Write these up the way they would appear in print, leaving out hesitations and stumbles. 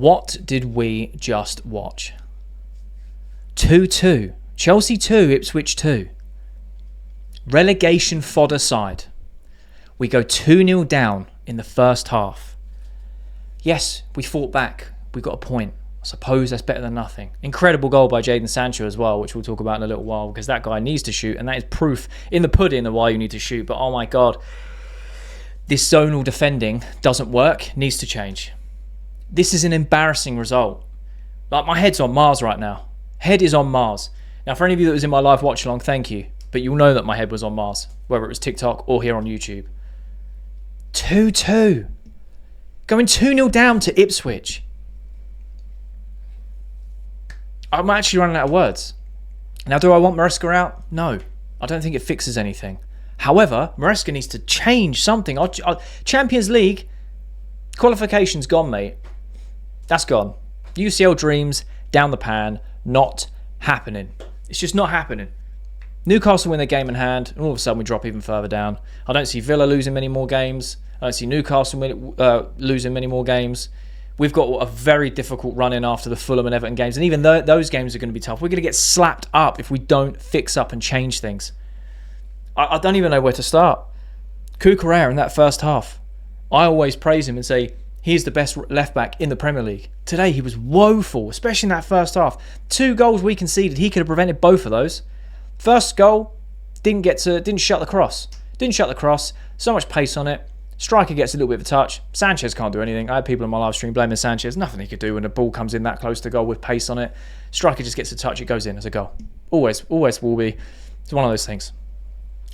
What did we just watch? 2-2. Chelsea 2, Ipswich 2. Relegation fodder side. We go 2-0 down in the first half. Yes, we fought back. We got a point. I suppose that's better than nothing. Incredible goal by Jadon Sancho as well, which we'll talk about in a little while, because that guy needs to shoot, and that is proof in the pudding of why you need to shoot. But oh my God, this zonal defending doesn't work, needs to change. This is an embarrassing result. Like, my head's on Mars right now. Head is on Mars. Now, for any of you that was in my live watch along, thank you. But you'll know that my head was on Mars, whether it was TikTok or here on YouTube. 2-2. Going 2-0 down to Ipswich. I'm actually running out of words. Now, do I want Maresca out? No. I don't think it fixes anything. However, Maresca needs to change something. Champions League qualification's gone, mate. That's gone. UCL dreams, down the pan, not happening. It's just not happening. Newcastle win their game in hand, and all of a sudden we drop even further down. I don't see Villa losing many more games. I don't see Newcastle losing many more games. We've got a very difficult run in after the Fulham and Everton games, and even those games are going to be tough. We're going to get slapped up if we don't fix up and change things. I don't even know where to start. Cucurella in that first half, I always praise him and say he's the best left back in the Premier League. Today he was woeful, especially in that first half. 2 goals we conceded, he could have prevented both of those. First goal, didn't shut the cross. So much pace on it. Striker gets a little bit of a touch. Sanchez can't do anything. I had people in my live stream blaming Sanchez. Nothing he could do when the ball comes in that close to goal with pace on it. Striker just gets a touch, it goes in as a goal. Always will be. It's one of those things.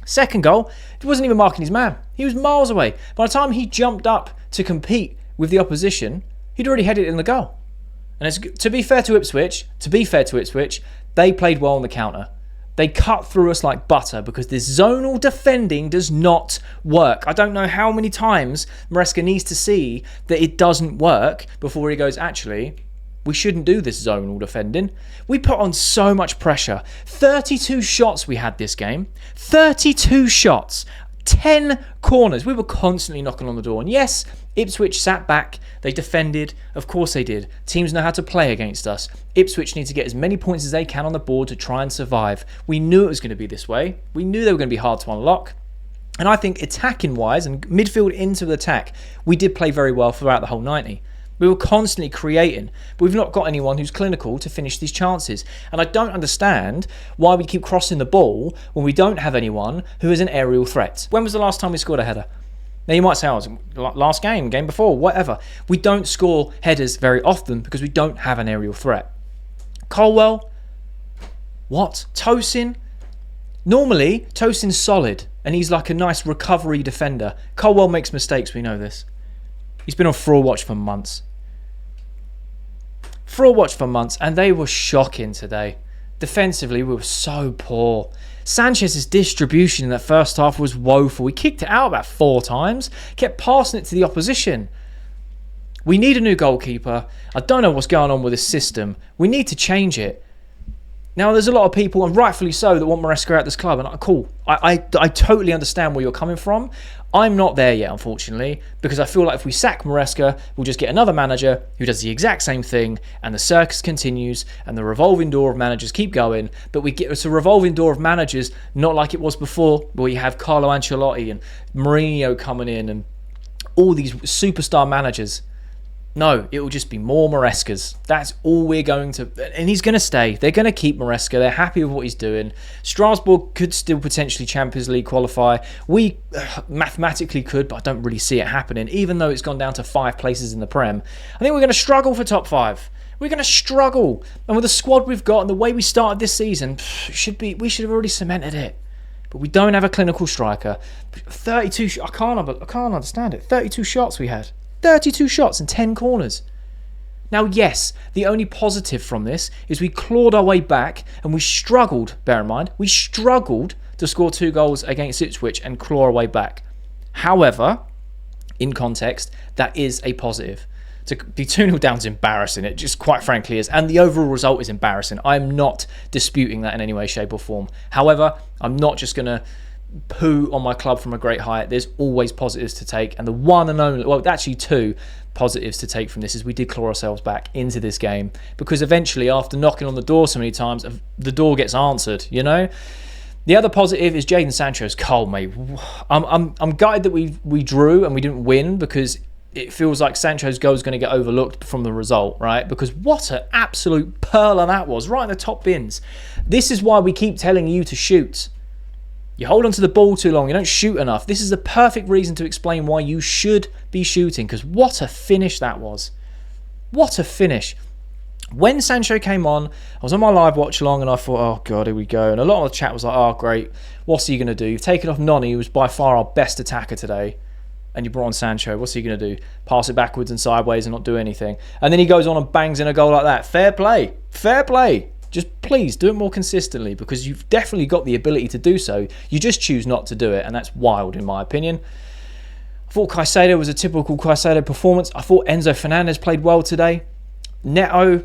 Second goal, he wasn't even marking his man. He was miles away. By the time he jumped up to compete with the opposition, he'd already headed it in the goal. And to be fair to Ipswich, they played well on the counter. They cut through us like butter because this zonal defending does not work. I don't know how many times Maresca needs to see that it doesn't work before he goes, actually, we shouldn't do this zonal defending. We put on so much pressure. 32 shots we had this game. 32 shots. 10 corners. We were constantly knocking on the door. And yes, Ipswich sat back. They defended. Of course they did. Teams know how to play against us. Ipswich need to get as many points as they can on the board to try and survive. We knew it was going to be this way. We knew they were going to be hard to unlock. And I think attacking-wise and midfield into the attack, we did play very well throughout the whole 90. We were constantly creating, but we've not got anyone who's clinical to finish these chances. And I don't understand why we keep crossing the ball when we don't have anyone who is an aerial threat. When was the last time we scored a header? Now you might say, oh, it was last game before, whatever. We don't score headers very often because we don't have an aerial threat. Colwell, what? Tosin? Normally, Tosin's solid and he's like a nice recovery defender. Colwell makes mistakes, we know this. He's been on fraud watch for months. And they were shocking today. Defensively, we were so poor. Sanchez's distribution in that first half was woeful. We kicked it out about 4 times, kept passing it to the opposition. We need a new goalkeeper. I don't know what's going on with this system. We need to change it. Now, there's a lot of people, and rightfully so, that want Maresca at this club. And cool, I totally understand where you're coming from. I'm not there yet, unfortunately, because I feel like if we sack Maresca, we'll just get another manager who does the exact same thing, and the circus continues, and the revolving door of managers keep going. But it's a revolving door of managers, not like it was before, where you have Carlo Ancelotti and Mourinho coming in, and all these superstar managers. No, it will just be more Marescas. That's all we're going to... And he's going to stay. They're going to keep Maresca. They're happy with what he's doing. Strasbourg could still potentially Champions League qualify. We mathematically could, but I don't really see it happening. Even though it's gone down to 5 places in the Prem. I think we're going to struggle for top 5. We're going to struggle. And with the squad we've got and the way we started this season, we should have already cemented it. But we don't have a clinical striker. 32... I can't understand it. 32 shots we had. 32 shots and 10 corners. Now, yes, the only positive from this is we clawed our way back and we struggled, bear in mind, we struggled to score 2 goals against Ipswich and claw our way back. However, in context, that is a positive. To be 2-0 down is embarrassing. It just quite frankly is. And the overall result is embarrassing. I'm not disputing that in any way, shape or form. However, I'm not just going to poo on my club from a great height. There's always positives to take, and the one and only, well, actually two positives to take from this is we did claw ourselves back into this game, because eventually, after knocking on the door so many times, the door gets answered, you know. The other positive is Jadon Sancho's goal, mate. I'm gutted that we drew and we didn't win, because it feels like Sancho's goal is going to get overlooked from the result, right? Because what an absolute pearler that was, right in the top bins. This is why we keep telling you to shoot. You hold onto the ball too long, you don't shoot enough. This is the perfect reason to explain why you should be shooting, because what a finish that was. What a finish. When Sancho came on, I was on my live watch along and I thought, oh God, here we go. And a lot of the chat was like, oh great, what's he going to do? You've taken off Noni, who was by far our best attacker today, and you brought on Sancho. What's he going to do? Pass it backwards and sideways and not do anything. And then he goes on and bangs in a goal like that. Fair play. Fair play. Just please do it more consistently, because you've definitely got the ability to do so. You just choose not to do it, and that's wild in my opinion. I thought Caicedo was a typical Caicedo performance. I thought Enzo Fernandez played well today. Neto,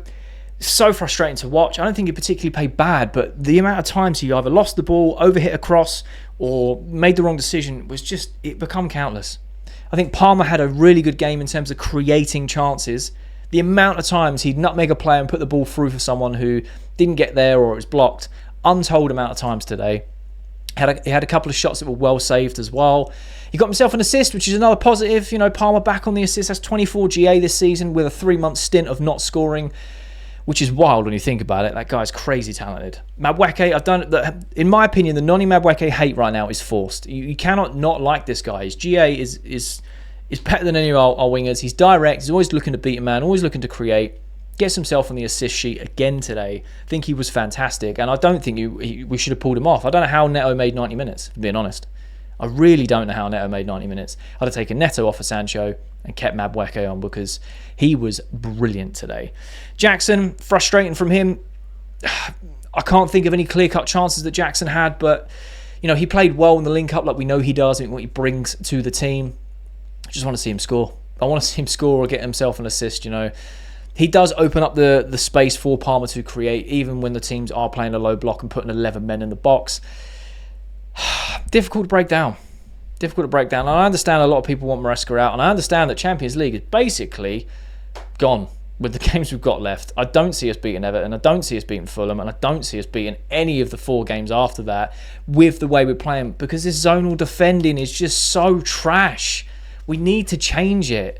so frustrating to watch. I don't think he particularly played bad, but the amount of times he either lost the ball, overhit a cross, or made the wrong decision was just, it become countless. I think Palmer had a really good game in terms of creating chances. The amount of times he'd nutmeg a player and put the ball through for someone who didn't get there or it was blocked, untold amount of times today. He had a couple of shots that were well saved as well. He got himself an assist, which is another positive. You know, Palmer back on the assist. That's 24 GA this season with a 3-month stint of not scoring, which is wild when you think about it. That guy's crazy talented. Madueke, in my opinion, the Noni Madueke hate right now is forced. You cannot not like this guy. His GA is better than any of our wingers. He's direct. He's always looking to beat a man, always looking to create. Gets himself on the assist sheet again today. I think he was fantastic, and I don't think we should have pulled him off. I don't know how Neto made 90 minutes, if I'm being honest. I really don't know how Neto made 90 minutes. I'd have taken Neto off for Sancho and kept Madueke on, because he was brilliant today. Jackson, frustrating from him. I can't think of any clear-cut chances that Jackson had, but you know, he played well in the link-up like we know he does, and what he brings to the team. I just want to see him score. I want to see him score or get himself an assist, you know. He does open up the space for Palmer to create, even when the teams are playing a low block and putting 11 men in the box. Difficult to break down. Difficult to break down. And I understand a lot of people want Maresca out, and I understand that Champions League is basically gone with the games we've got left. I don't see us beating Everton. I don't see us beating Fulham, and I don't see us beating any of the 4 games after that with the way we're playing, because this zonal defending is just so trash. We need to change it.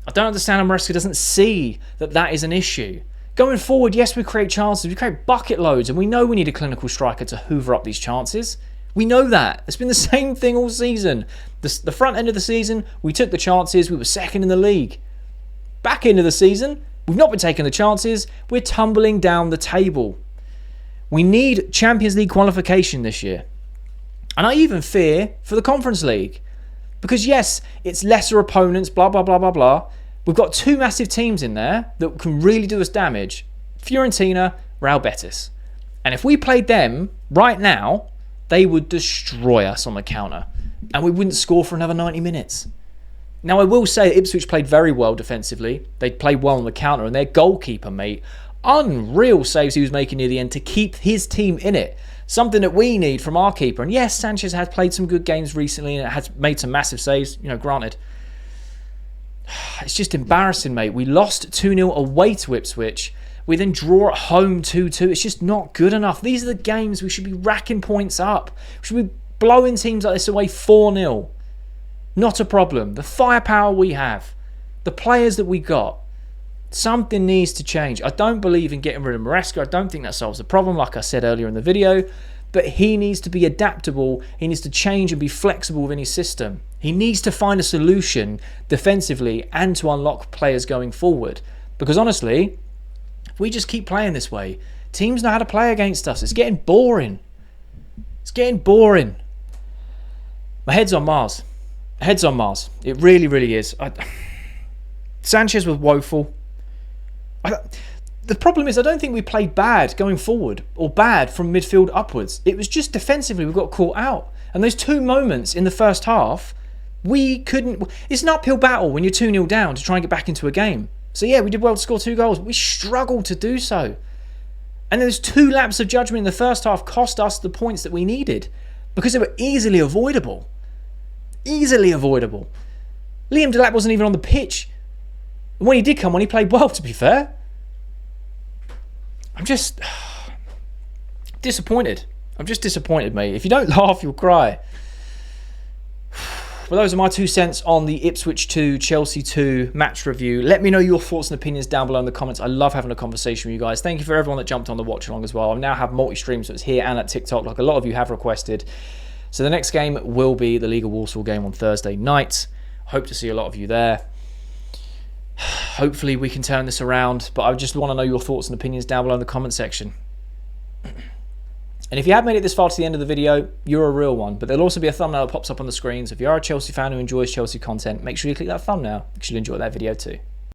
I don't understand how Maresca doesn't see that is an issue. Going forward, yes, we create chances. We create bucket loads, and we know we need a clinical striker to hoover up these chances. We know that. It's been the same thing all season. The front end of the season, we took the chances. We were second in the league. Back end of the season, we've not been taking the chances. We're tumbling down the table. We need Champions League qualification this year. And I even fear for the Conference League. Because yes, it's lesser opponents, blah, blah, blah, blah, blah. We've got 2 massive teams in there that can really do us damage. Fiorentina, Real Betis. And if we played them right now, they would destroy us on the counter. And we wouldn't score for another 90 minutes. Now, I will say Ipswich played very well defensively. They played well on the counter. And their goalkeeper, mate, unreal saves he was making near the end to keep his team in it. Something that we need from our keeper. And yes, Sanchez has played some good games recently and has made some massive saves, you know, granted. It's just embarrassing, mate. We lost 2-0 away to Ipswich. We then draw at home 2-2. It's just not good enough. These are the games we should be racking points up. We should be blowing teams like this away 4-0. Not a problem. The firepower we have. The players that we got. Something needs to change. I don't believe in getting rid of Maresca. I don't think that solves the problem, like I said earlier in the video. But he needs to be adaptable. He needs to change and be flexible within his system. He needs to find a solution defensively and to unlock players going forward. Because honestly, if we just keep playing this way, teams know how to play against us. It's getting boring. It's getting boring. My head's on Mars. Head's on Mars. It really, really is. Sanchez was woeful. The problem is I don't think we played bad going forward or bad from midfield upwards. It was just defensively we got caught out. And those 2 moments in the first half, we couldn't... It's an uphill battle when you're 2-0 down to try and get back into a game. So yeah, we did well to score 2 goals. We struggled to do so. And those 2 lapses of judgment in the first half cost us the points that we needed. because they were easily avoidable. Easily avoidable. Liam Delap wasn't even on the pitch. And when he did come on, he played well, to be fair. I'm just disappointed. I'm just disappointed, mate. If you don't laugh, you'll cry. Well, those are my 2 cents on the Ipswich 2, Chelsea 2 match review. Let me know your thoughts and opinions down below in the comments. I love having a conversation with you guys. Thank you for everyone that jumped on the watch along as well. I now have multi-streams, so it's here and at TikTok, like a lot of you have requested. So the next game will be the League of Walsall game on Thursday night. Hope to see a lot of you there. Hopefully we can turn this around, but I just want to know your thoughts and opinions down below in the comment section. And if you have made it this far to the end of the video, you're a real one. But there'll also be a thumbnail that pops up on the screen. So if you are a Chelsea fan who enjoys Chelsea content, make sure you click that thumbnail because you'll enjoy that video too.